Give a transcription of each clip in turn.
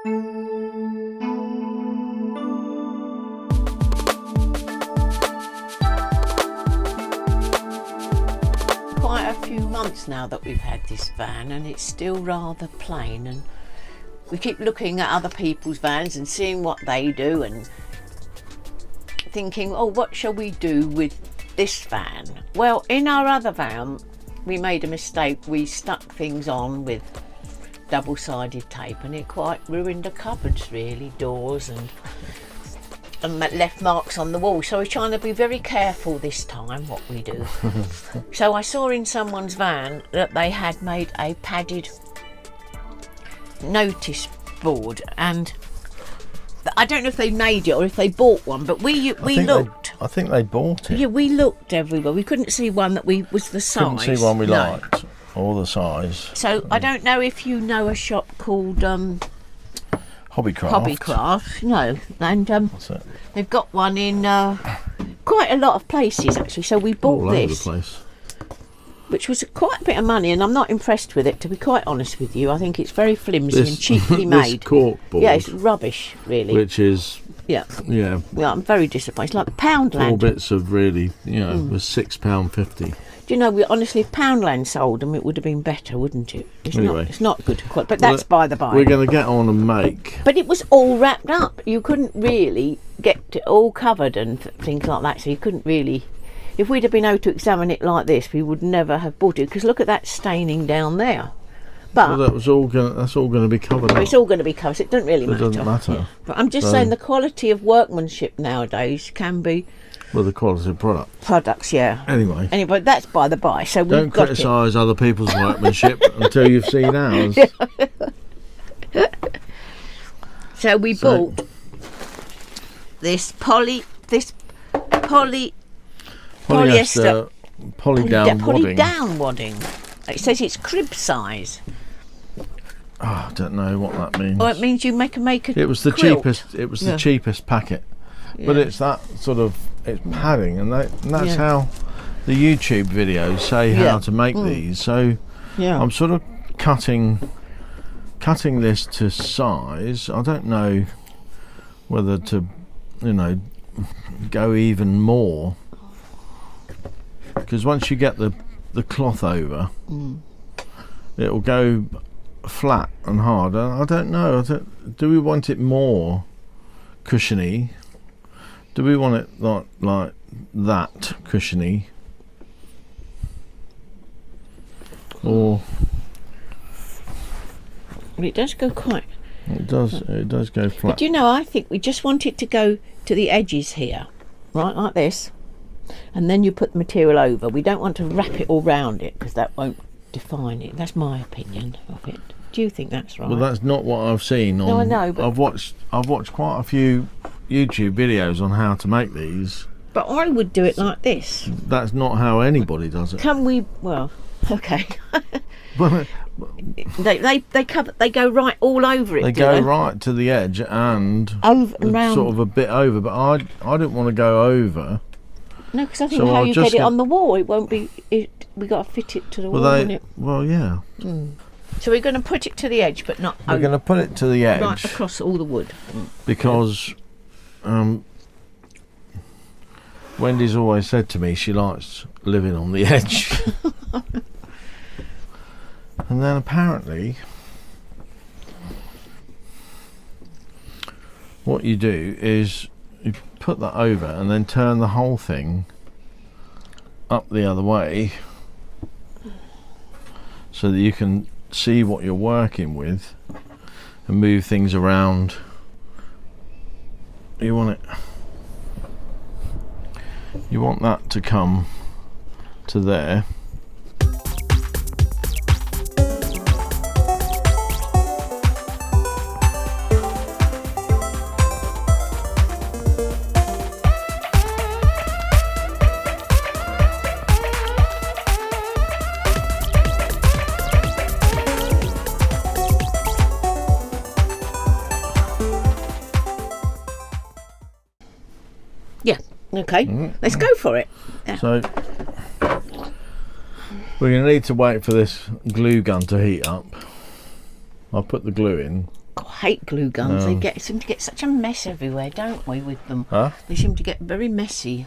Quite a few months now that we've had this van, and it's still rather plain, and we keep looking at other people's vans and seeing what they do and thinking, oh, what shall we do with this van? Well, in our other van we made a mistake. We stuck things on with double-sided tape and it quite ruined the cupboards, really, doors, and left marks on the wall. So we're trying to be very careful this time what we do. So I saw in someone's van that they had made a padded notice board, and I don't know if they made it or if they bought one, but we looked. I think they bought it. Yeah, we looked everywhere. We couldn't see one that was the size. Couldn't see one we liked, or the size. So I don't know if you know a shop called Hobbycraft. No, and What's that? they've got one in quite a lot of places actually. So we bought All this, over the place. which was quite a bit of money, and I'm not impressed with it, to be quite honest with you. I think it's very flimsy and cheaply made. This cork board, yeah, it's rubbish, really. which is yeah, I'm very disappointed. It's like the Poundland. 4 bits of really, was £6.50. Do you know, honestly, if Poundland sold them, it would have been better, wouldn't it? Anyway. It's not good quality, but that's by the by. We're going to get on and make. But it was all wrapped up. You couldn't really get it all covered and things like that, so you couldn't really. If we'd have been able to examine it like this, we would never have bought it, because look at that staining down there. But Well, that's all going to be covered up. it's all going to be covered, so it doesn't really It matter. doesn't matter. Yeah. But I'm just saying the quality of workmanship nowadays can be Well, the quality of product. products, yeah. Anyway, That's by the by. So we've don't got criticise other people's workmanship until you've seen ours. So we bought this polyester Polydown wadding. polydown wadding. It says it's crib size. Oh, I don't know what that means. Oh, it means you make a It was the quilt. cheapest. It was Yeah. the cheapest packet, but Yeah. it's that sort of padding, and that's Yeah. how the YouTube videos say Yeah. how to make these. So Yeah. I'm sort of cutting this to size. I don't know whether to, go even more, because once you get the cloth over, it'll go flat and hard. I don't know. Do we want it more cushiony? Do we want it like that cushiony, or It does go quite. it does go flat? But I think we just want it to go to the edges here, right, like this, and then you put the material over. We don't want to wrap it all round it, because that won't define it. That's my opinion of it. Do you think that's right? Well, that's not what I've seen on. No, I know, but I've watched quite a few YouTube videos on how to make these. But I would do it like this. That's not how anybody does it. Can we? Well, okay. Well, They go right all over it. they do go they? right to the edge and Over and round. sort of a bit over, but I don't want to go over. No, because I think So how I'll you just get it get- on the wall, it won't be. We got to fit it to the wall, isn't it? Well, yeah. So we're going to put it to the edge, but not We're over, going to put it to the edge right across all the wood. because Wendy's always said to me she likes living on the edge. And then apparently what you do is you put that over and then turn the whole thing up the other way so that you can see what you're working with and move things around. You want that to come to there. Yeah. Okay. Let's go for it. Yeah. So we're going to need to wait for this glue gun to heat up. I'll put the glue in. Oh, hate glue guns. No. They seem to get such a mess everywhere, don't we, with them? Huh? They seem to get very messy.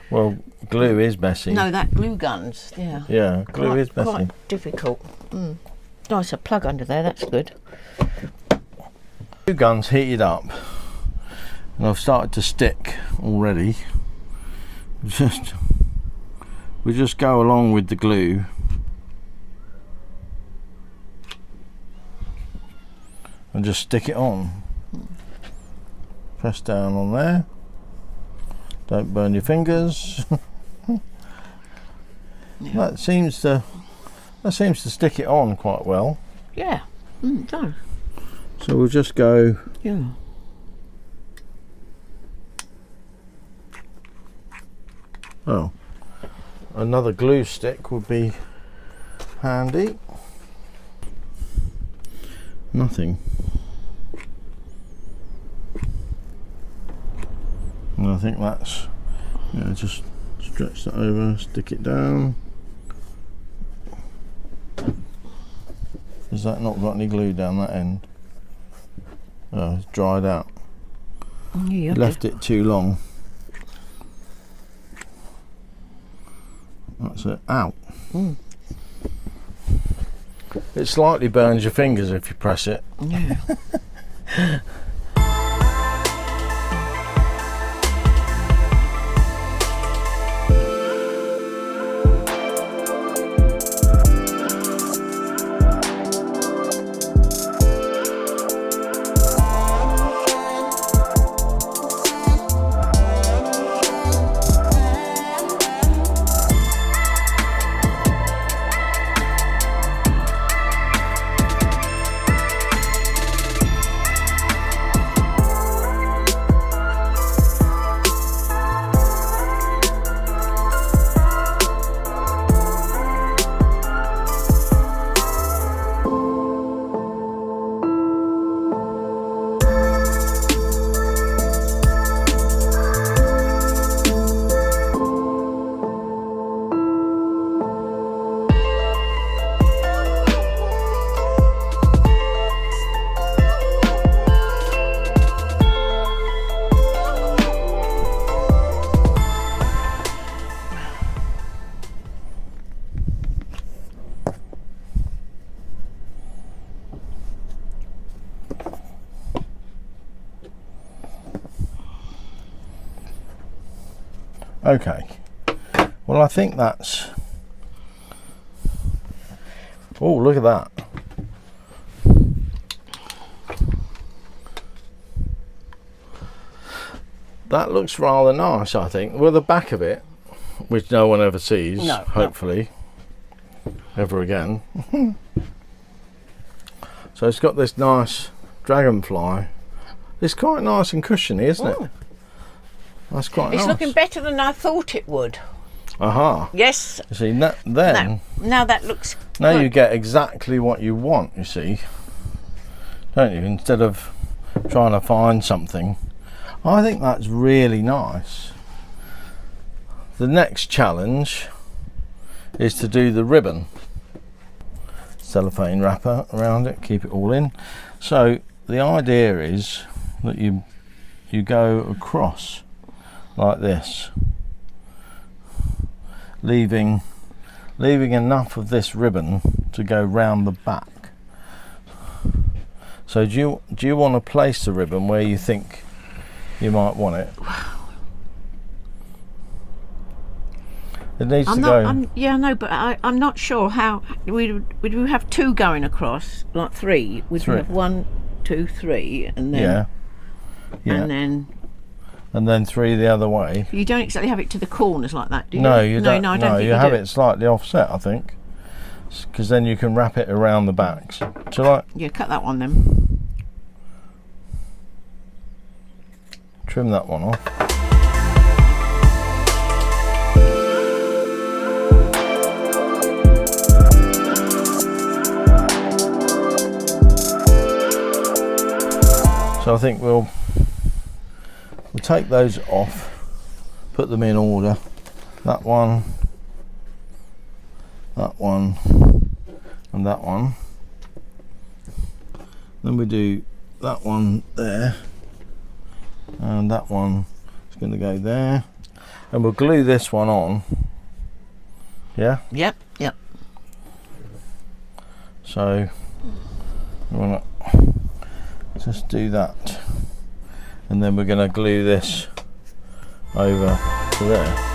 Well, glue is messy. No, that glue guns, yeah. Yeah, glue is messy. Quite difficult. Nice, a plug under there, that's good. Glue gun's heated up and I've started to stick already. We just go along with the glue. And just stick it on. Press down on there. Don't burn your fingers. Yeah. That seems to stick it on quite well. Yeah, it does. So we'll just go. Yeah. Oh, another glue stick would be handy. Nothing. And I think that's, just stretch that over, stick it down. Has that not got any glue down that end? Oh, it's dried out. Yeah, Left it too long. That's it. Ow. It slightly burns your fingers if you press it. Yeah. Okay, well I think that's, oh look at that. That looks rather nice, I think. Well, the back of it, which no one ever sees, No, hopefully, ever again. So it's got this nice dragonfly. It's quite nice and cushiony, isn't it? That's quite nice. It's looking better than I thought it would. Aha. Yes. You see, then Now that looks now good. you get exactly what you want, you see, don't you? Instead of trying to find something. I think that's really nice. The next challenge is to do the ribbon. Cellophane wrapper around it, keep it all in. So the idea is that you go across like this, leaving enough of this ribbon to go round the back. So do you want to place the ribbon where you think you might want it? It needs to go. Yeah, no, but I'm not sure how would we have two going across, like three? Would we have 1, 2, 3, and then and then 3 the other way. You don't exactly have it to the corners like that, do you? No, you don't. No, I don't think you have it slightly offset, I think, because then you can wrap it around the backs. Shall I? Yeah, cut that one then. Trim that one off. So I think we'll take those off, put them in order. That one, and that one. Then we do that one there, and that one is going to go there, and we'll glue this one on. Yeah. Yep. So we want to just do that, and then we're going to glue this over to there.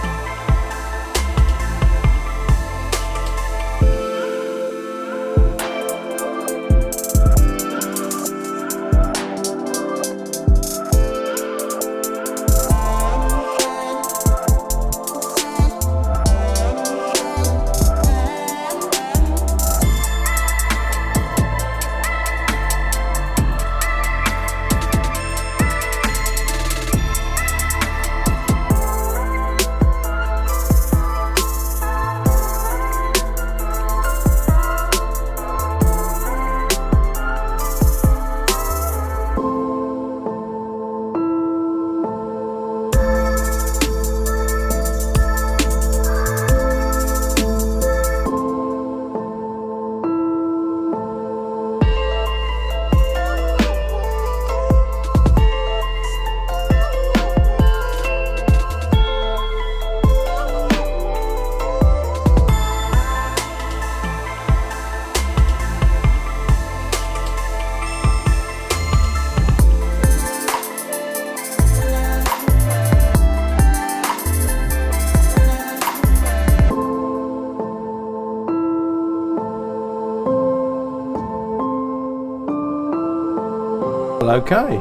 Okay,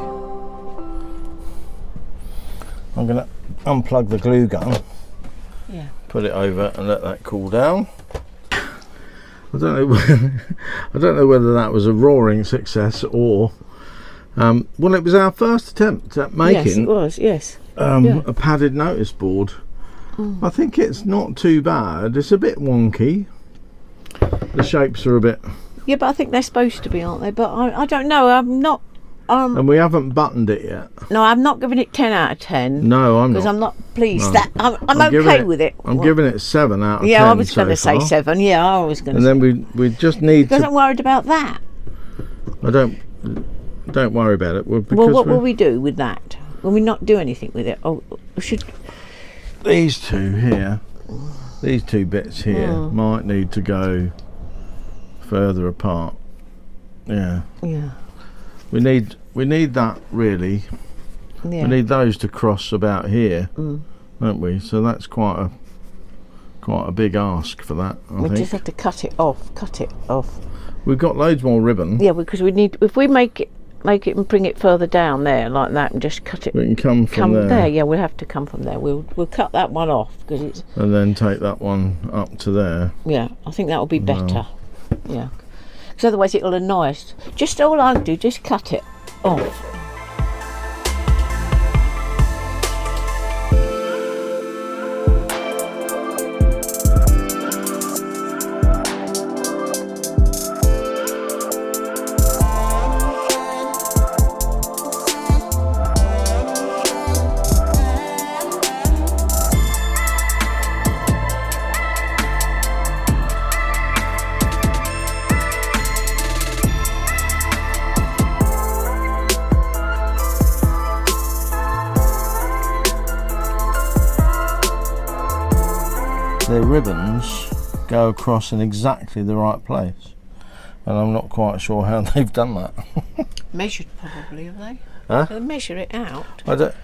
I'm going to unplug the glue gun, put it over and let that cool down. I don't know whether that was a roaring success or well, it was our first attempt at making, yes, it was, yes, a padded notice board. I think it's not too bad. It's a bit wonky, the shapes are a bit, but I think they're supposed to be, aren't they? But I don't know, I'm not and we haven't buttoned it yet. No, I'm not giving it 10 out of 10. No, I'm not. Because I'm not pleased. No. That I'm okay with it. I'm giving it 7 out of 10. Yeah, I was going to say far. 7. Yeah, I was going to say. And then we just need I wasn't worried about that. I don't worry about it. Well, what will we do with that? Will we not do anything with it? Oh, we should. These two here, these two bits here might need to go further apart. Yeah. Yeah. We need that really. Yeah. We need those to cross about here, don't we? So that's quite a big ask for that. I think. Just have to cut it off. We've got loads more ribbon. Yeah, because we need. If we make it and bring it further down there like that, and just cut it. We can come from there. Yeah, we'll have to come from there. We'll cut that one off because it's. And then take that one up to there. Yeah, I think that will be better. Yeah. Because otherwise it'll annoy us. Just all I'll do, just cut it off. The ribbons go across in exactly the right place, and I'm not quite sure how they've done that. Measured probably, have they? Huh? They measure it out. I don't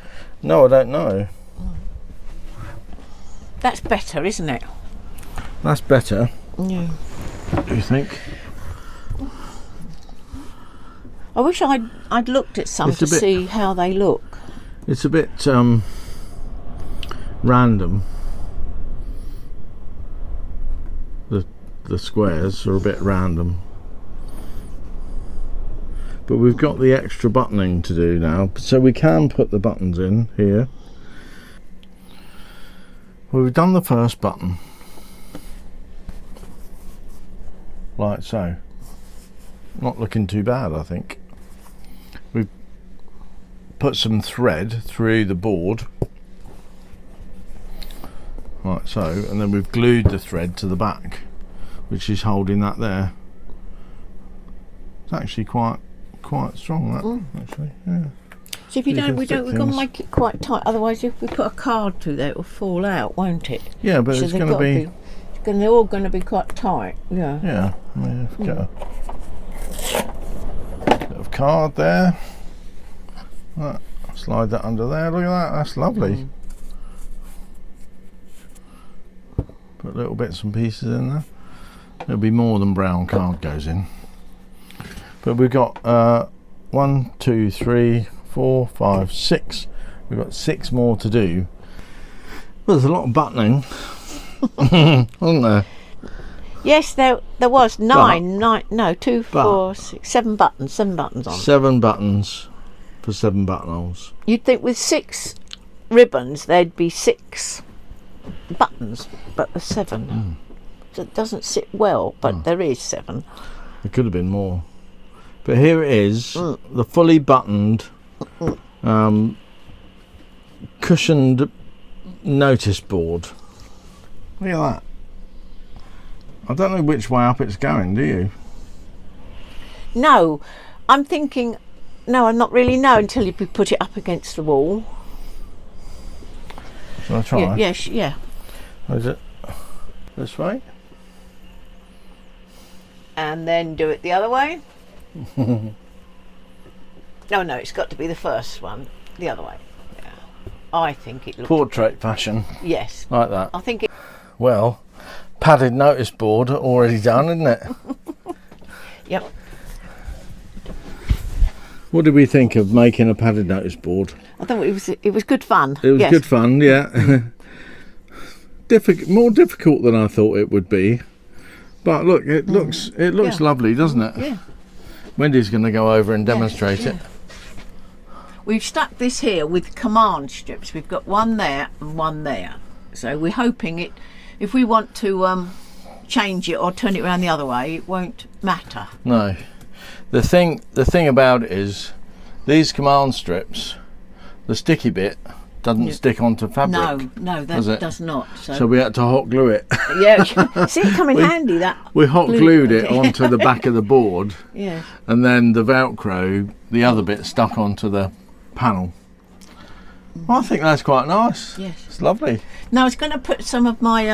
know. That's better, isn't it? That's better. Yeah. Do you think? I wish I'd looked at some to see how they look. It's a bit random. The squares are a bit random, but we've got the extra buttoning to do now, so we can put the buttons in here. Well, we've done the first button like so. Not looking too bad, I think. We've put some thread through the board like so, and then we've glued the thread to the back, which is holding that there. It's actually quite quite strong, that, actually. Yeah. So if you You don't, can we're stick going to things. make it quite tight. Otherwise, if we put a card through there, it will fall out, won't it? Yeah, but So it's they've going to gotta be. they're all going to be quite tight. Yeah. Yeah, I mean, if you get a bit of card there. Right, slide that under there. Look at that. That's lovely. Put little bits and pieces in there. There'll be more than brown card goes in. But we've got 1, 2, 3, 4, 5, 6. We've got 6 more to do. Well, there's a lot of buttoning, wasn't there? Yes, there was nine. No, 2, 4, 6, 7 buttons. 7 buttons on. 7 buttons for 7 buttonholes. You'd think with 6 ribbons there'd be 6 buttons, but there's 7. So it doesn't sit well, but there is 7. It could have been more. But here it is, the fully buttoned, cushioned notice board. Look at that. I don't know which way up it's going, do you? No, I'm thinking. No, I'm not really know until you put it up against the wall. Shall I try? Yeah, yes, yeah. Is it this way? And then do it the other way. No, it's got to be the first one. The other way. Yeah. I think it looks. Portrait fashion, Yes. like that. I think it. Well, padded notice board already done, isn't it? Yep. What did we think of making a padded notice board? I thought it was good fun. It was yes. good fun, yeah. More difficult than I thought it would be, but look, it looks lovely, doesn't it? Yeah. Wendy's going to go over and demonstrate it. We've stuck this here with command strips. We've got one there and one there. So we're hoping it. If we want to change it or turn it around the other way, it won't matter. No, the thing about it is these command strips, the sticky bit doesn't stick onto fabric. No, that does not. So we had to hot glue it. Yeah, see it come in handy. That we hot glued it onto the back of the board. Yeah. And then the Velcro, the other bit stuck onto the panel. Well, I think that's quite nice. Yes. It's lovely. Now I was going to put some of my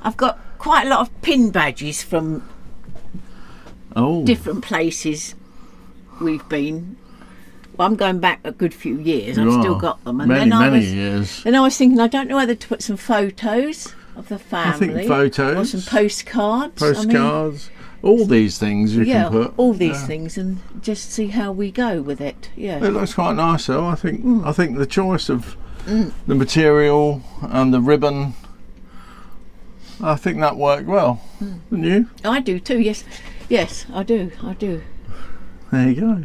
I've got quite a lot of pin badges from different places we've been. Well, I'm going back a good few years. I've still got them. And many years. Then I was thinking, I don't know whether to put some photos of the family. I think photos. Or some postcards. Postcards. All these things you can put. All these things, and just see how we go with it. Yeah. It looks quite nice though. I think the choice of the material and the ribbon, I think that worked well. Didn't you? I do too. Yes, I do. There you go.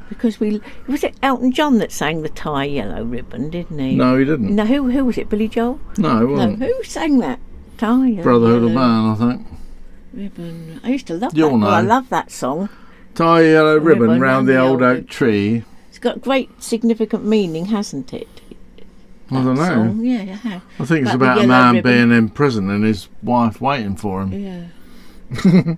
Because was it Elton John that sang the tie yellow ribbon, didn't he? No, he didn't. No, who was it? Billy Joel? No, it wasn't. No, who sang that? Tie yellow Brotherhood of Man, I think. Ribbon. I used to love You'll that. know. Well, I love that song. Tie a yellow ribbon round the old oak tree. It's got great significant meaning, hasn't it? I don't know. Song. Yeah, it has. I think it's About the about a yellow man ribbon. being in prison and his wife waiting for him. Yeah.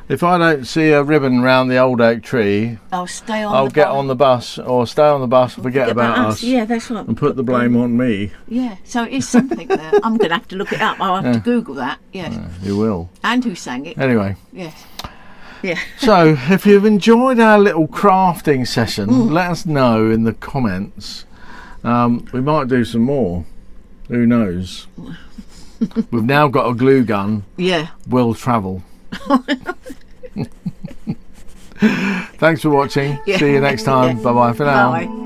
If I don't see a ribbon round the old oak tree, I'll stay on. I'll get on the bus or stay on the bus and forget about us. Yeah, that's right. And put the blame on me. Yeah, so it is something there. I'm going to have to look it up. I'll have to Google that. Yes. You will. And who sang it? Anyway. Yes. Yeah. So, if you've enjoyed our little crafting session, let us know in the comments. We might do some more. Who knows? We've now got a glue gun. Yeah. We'll travel. Thanks for watching. Yeah. See you next time. Bye bye for now. Bye.